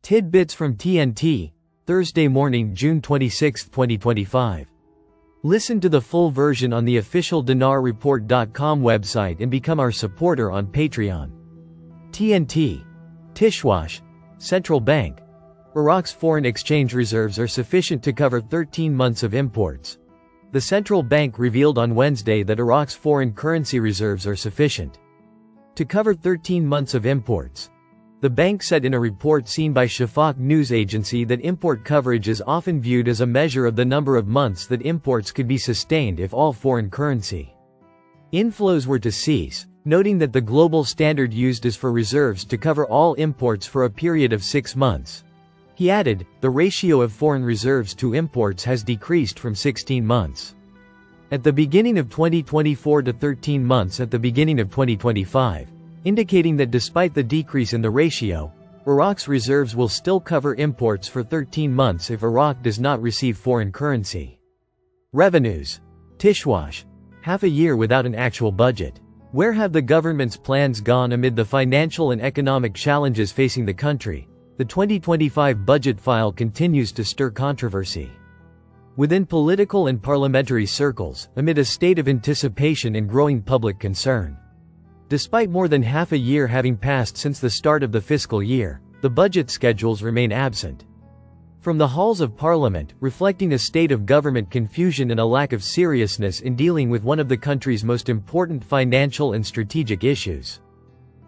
Tidbits from TNT, Thursday morning, June 26, 2025. Listen to the full version on the official dinarreport.com website and become our supporter on Patreon. TNT. Tishwash. Central Bank. Iraq's foreign exchange reserves are sufficient to cover 13 months of imports. The central bank revealed on Wednesday that Iraq's foreign currency reserves are sufficient to cover 13 months of imports. The bank said in a report seen by Shafaq news agency that import coverage is often viewed as a measure of the number of months that imports could be sustained if all foreign currency inflows were to cease, noting that the global standard used is for reserves to cover all imports for a period of 6 months. He added, the ratio of foreign reserves to imports has decreased from 16 months at the beginning of 2024 to 13 months at the beginning of 2025. Indicating that despite the decrease in the ratio, Iraq's reserves will still cover imports for 13 months if Iraq does not receive foreign currency. Revenues. Tishwash. Half a year without an actual budget. Where have the government's plans gone amid the financial and economic challenges facing the country? The 2025 budget file continues to stir controversy within political and parliamentary circles, amid a state of anticipation and growing public concern. Despite more than half a year having passed since the start of the fiscal year, the budget schedules remain absent from the halls of Parliament, reflecting a state of government confusion and a lack of seriousness in dealing with one of the country's most important financial and strategic issues.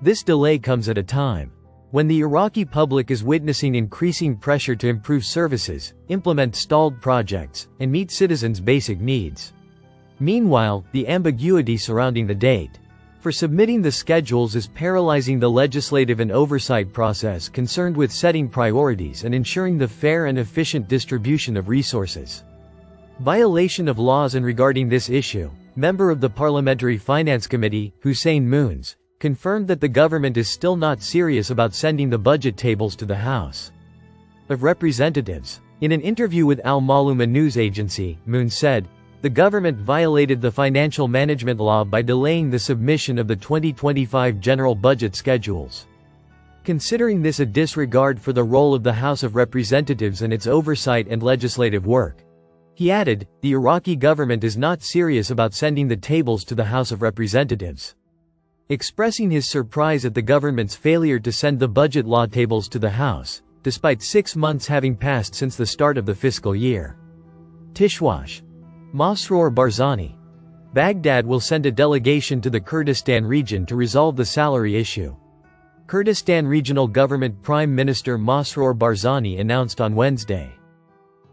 This delay comes at a time when the Iraqi public is witnessing increasing pressure to improve services, implement stalled projects, and meet citizens' basic needs. Meanwhile, the ambiguity surrounding the date for submitting the schedules is paralyzing the legislative and oversight process concerned with setting priorities and ensuring the fair and efficient distribution of resources. Violation of laws. And regarding this issue, member of the Parliamentary Finance Committee, Hussein Moons, confirmed that the government is still not serious about sending the budget tables to the House of Representatives. In an interview with Al Maluma news agency, Moons said, the government violated the financial management law by delaying the submission of the 2025 general budget schedules. Considering this a disregard for the role of the House of Representatives and its oversight and legislative work. He added, the Iraqi government is not serious about sending the tables to the House of Representatives. Expressing his surprise at the government's failure to send the budget law tables to the House, despite 6 months having passed since the start of the fiscal year. Tishwash. Masroor Barzani. Baghdad will send a delegation to the Kurdistan region to resolve the salary issue. Kurdistan Regional Government Prime Minister Masroor Barzani announced on Wednesday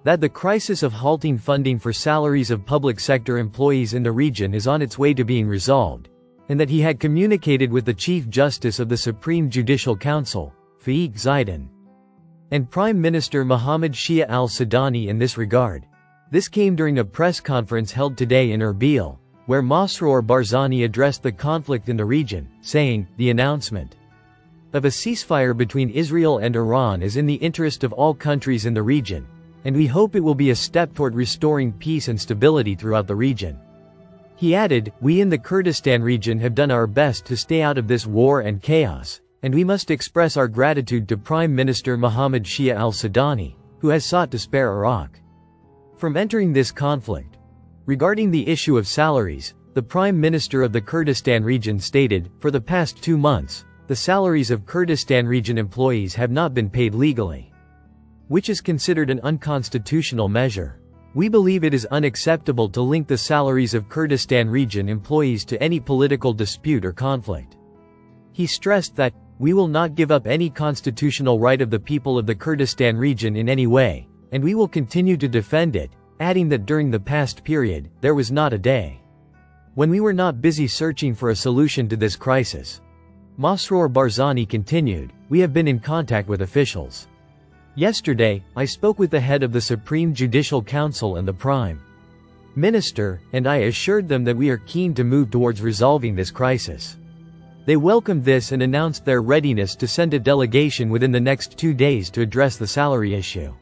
that the crisis of halting funding for salaries of public sector employees in the region is on its way to being resolved, and that he had communicated with the Chief Justice of the Supreme Judicial Council, Faiq Zaidan, and Prime Minister Mohammed Shia al-Sudani in this regard. This came during a press conference held today in Erbil, where Masroor Barzani addressed the conflict in the region, saying, the announcement of a ceasefire between Israel and Iran is in the interest of all countries in the region, and we hope it will be a step toward restoring peace and stability throughout the region. He added, we in the Kurdistan region have done our best to stay out of this war and chaos, and we must express our gratitude to Prime Minister Mohammed Shia al-Sudani, who has sought to spare Iraq from entering this conflict. Regarding the issue of salaries, the Prime Minister of the Kurdistan region stated, for the past 2 months, the salaries of Kurdistan region employees have not been paid legally, which is considered an unconstitutional measure. We believe it is unacceptable to link the salaries of Kurdistan region employees to any political dispute or conflict. He stressed that, we will not give up any constitutional right of the people of the Kurdistan region in any way, and we will continue to defend it, adding that during the past period, there was not a day when we were not busy searching for a solution to this crisis. Masroor Barzani continued, we have been in contact with officials. Yesterday, I spoke with the head of the Supreme Judicial Council and the Prime Minister, and I assured them that we are keen to move towards resolving this crisis. They welcomed this and announced their readiness to send a delegation within the next 2 days to address the salary issue.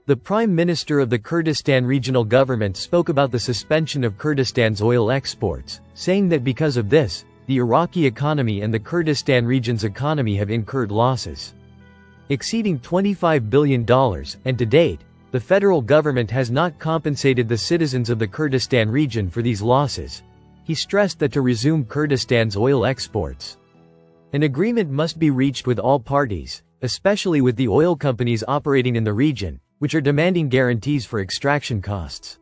The Prime Minister of the Kurdistan Regional Government spoke about the suspension of Kurdistan's oil exports, saying that because of this, the Iraqi economy and the Kurdistan region's economy have incurred losses. exceeding $25 billion, and to date, the federal government has not compensated the citizens of the Kurdistan region for these losses. He stressed that to resume Kurdistan's oil exports, an agreement must be reached with all parties, especially with the oil companies operating in the region, which are demanding guarantees for extraction costs.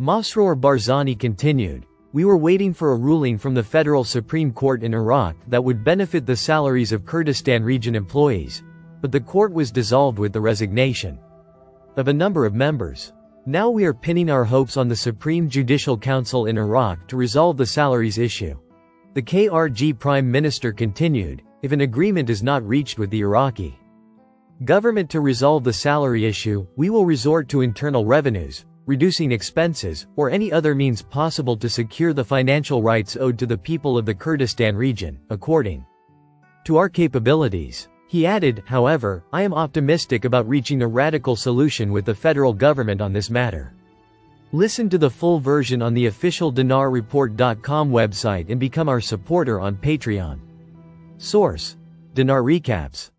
Masroor Barzani continued, "We were waiting for a ruling from the Federal Supreme Court in Iraq that would benefit the salaries of Kurdistan region employees, but the court was dissolved with the resignation of a number of members. Now we are pinning our hopes on the Supreme Judicial Council in Iraq to resolve the salaries issue." The KRG Prime Minister continued, "If an agreement is not reached with the Iraqi government to resolve the salary issue, we will resort to internal revenues, reducing expenses, or any other means possible to secure the financial rights owed to the people of the Kurdistan region, according to our capabilities." He added, "However, I am optimistic about reaching a radical solution with the federal government on this matter." Listen to the full version on the official dinarreport.com website and become our supporter on Patreon. Source: Dinar Recaps.